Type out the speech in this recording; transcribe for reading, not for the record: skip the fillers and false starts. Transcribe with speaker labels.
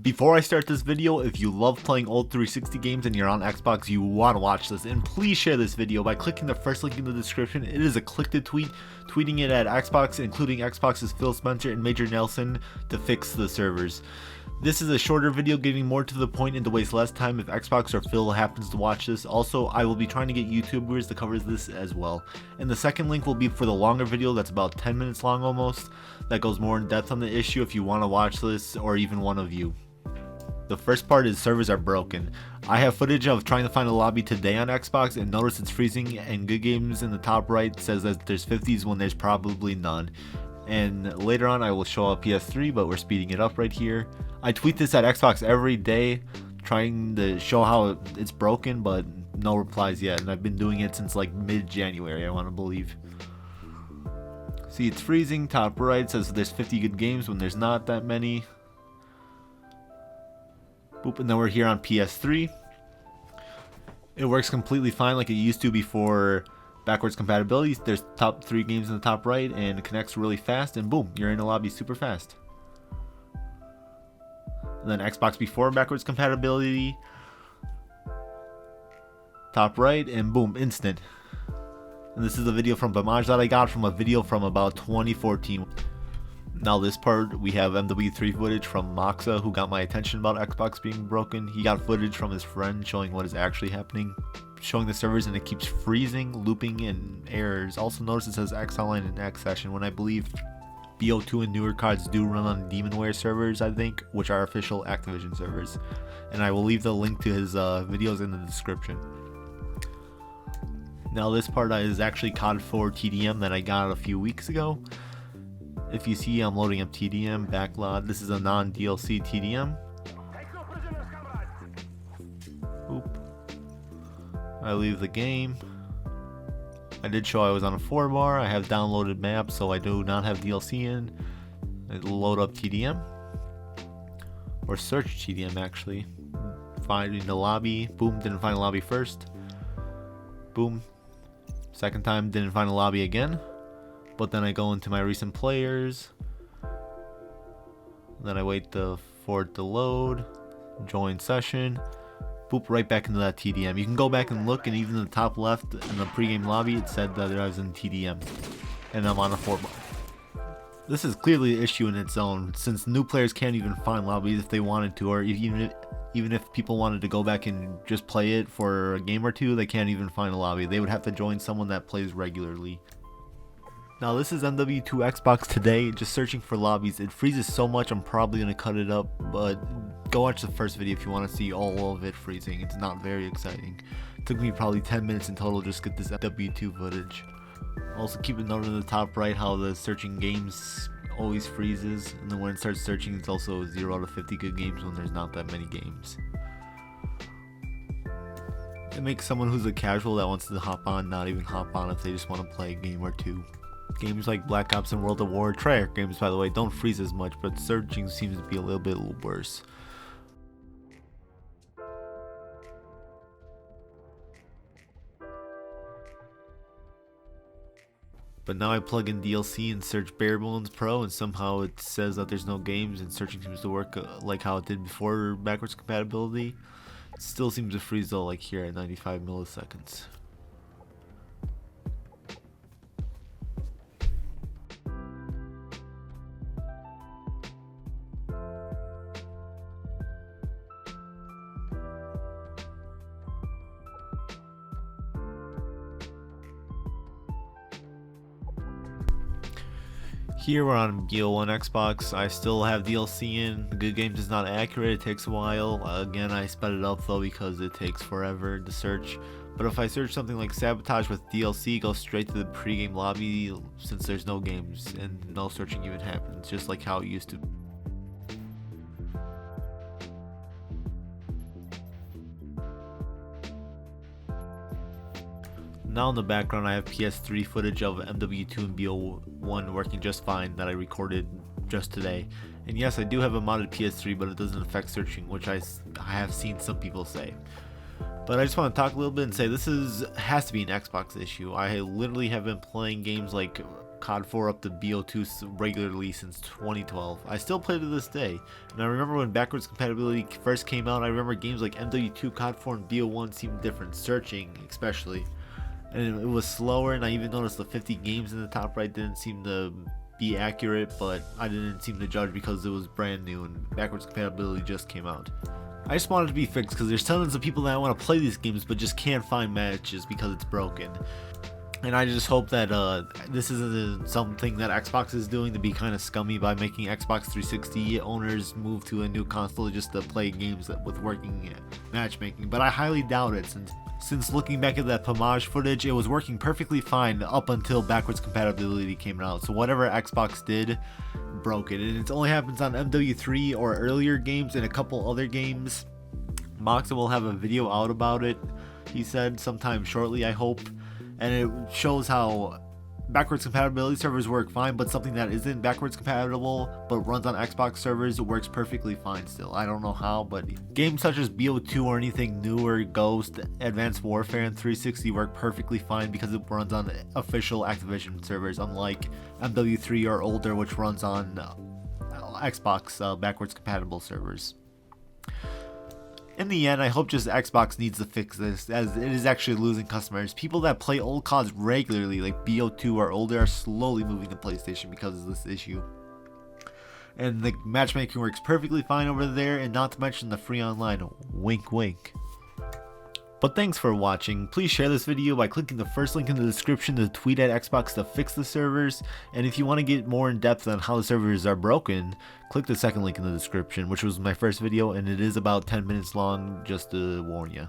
Speaker 1: Before I start this video, if you love playing old 360 games and you're on Xbox, you want to watch this, and please share this video by clicking the first link in the description. It is a click to tweet, tweeting it at Xbox, including Xbox's Phil Spencer and Major Nelson to fix the servers. This is a shorter video, getting more to the point and to waste less time if Xbox or Phil happens to watch this. Also, I will be trying to get YouTubers to cover this as well. And the second link will be for the longer video that's about 10 minutes long almost, that goes more in depth on the issue if you want to watch this, or even one of you. The first part is servers are broken. I have footage of trying to find a lobby today on Xbox and notice it's freezing, and Good Games in the top right says that there's 50s when there's probably none. And later on I will show a PS3, but we're speeding it up right here. I tweet this at Xbox every day trying to show how it's broken, but no replies yet, and I've been doing it since like mid-January, I want to believe. See, it's freezing. Top right says there's 50 good games when there's not that many. Boop, and then we're here on PS3. It works completely fine like it used to before backwards compatibility. There's top 3 games in the top right, and it connects really fast, and boom, you're in the lobby super fast. And then Xbox before backwards compatibility, top right, and boom, instant. And this is a video from Bamaj that I got from a video from about 2014. Now this part, we have MW3 footage from Moxah, who got my attention about Xbox being broken. He got footage from his friend showing what is actually happening, showing the servers, and it keeps freezing, looping, and errors. Also notice it says X Online and X Session, when I believe BO2 and newer cards do run on Demonware servers, I think, which are official Activision servers. And I will leave the link to his videos in the description. Now this part is actually COD 4 TDM that I got a few weeks ago. If you see, I'm loading up TDM, backlog. This is a non-DLC TDM. Oop. I leave the game. I did show I was on a 4-bar. I have downloaded maps, so I do not have DLC in. It'll load up TDM. Or search TDM, actually. Finding the lobby. Boom, didn't find a lobby first. Boom. Second time, didn't find a lobby again. But then I go into my recent players. Then I wait for it to load. Join session. Boop, right back into that TDM. You can go back and look, and even in the top left in the pregame lobby, it said that I was in TDM. And I'm on a 4-bar. This is clearly an issue in its own, since new players can't even find lobbies if they wanted to, or even if people wanted to go back and just play it for a game or two, they can't even find a lobby. They would have to join someone that plays regularly. Now this is MW2 Xbox today, just searching for lobbies. It freezes so much I'm probably going to cut it up, but go watch the first video if you want to see all of it freezing. It's not very exciting. It took me probably 10 minutes in total just to get this MW2 footage. Also keep a note in the top right how the searching games always freezes, and then when it starts searching it's also 0 out of 50 good games when there's not that many games. It makes someone who's a casual that wants to hop on not even hop on if they just want to play a game or two. Games like Black Ops and World of War, Treyarch games by the way, don't freeze as much, but searching seems to be a little bit worse. But now I plug in DLC and search Barebones Pro, and somehow it says that there's no games, and searching seems to work like how it did before backwards compatibility. It still seems to freeze though, like here at 95 milliseconds. Here we're on BO1 Xbox. I still have DLC in. The Good Games is not accurate, it takes a while. Again, I sped it up though because it takes forever to search. But if I search something like Sabotage with DLC, it goes straight to the pregame lobby since there's no games and no searching even happens, just like how it used to. Now in the background I have PS3 footage of MW2 and BO1 working just fine that I recorded just today. And yes, I do have a modded PS3, but it doesn't affect searching, which I have seen some people say. But I just want to talk a little bit and say this has to be an Xbox issue. I literally have been playing games like COD 4 up to BO2 regularly since 2012. I still play to this day, and I remember when backwards compatibility first came out. I remember games like MW2, COD 4, and BO1 seemed different, searching especially, and it was slower. And I even noticed the 50 games in the top right didn't seem to be accurate, but I didn't seem to judge because it was brand new and backwards compatibility just came out. I just wanted to be fixed because there's tons of people that want to play these games but just can't find matches because it's broken. And I just hope that this isn't something that Xbox is doing to be kind of scummy by making Xbox 360 owners move to a new console just to play games with working matchmaking. But I highly doubt it, since looking back at that Pomage footage, it was working perfectly fine up until backwards compatibility came out. So whatever Xbox did broke it, and it only happens on MW3 or earlier games and a couple other games. Moxah will have a video out about it, he said, sometime shortly, I hope. And it shows how backwards compatibility servers work fine, but something that isn't backwards compatible but runs on Xbox servers works perfectly fine still. I don't know how, but games such as BO2 or anything newer, Ghost, Advanced Warfare, and 360 work perfectly fine because it runs on official Activision servers, unlike MW3 or older, which runs on Xbox backwards compatible servers. In the end, I hope just Xbox needs to fix this, as it is actually losing customers. People that play old CODs regularly, like BO2 or older, are slowly moving to PlayStation because of this issue. And the matchmaking works perfectly fine over there, and not to mention the free online. Wink wink. But thanks for watching. Please share this video by clicking the first link in the description to tweet at Xbox to fix the servers. And if you want to get more in depth on how the servers are broken, click the second link in the description, which was my first video, and it is about 10 minutes long, just to warn you.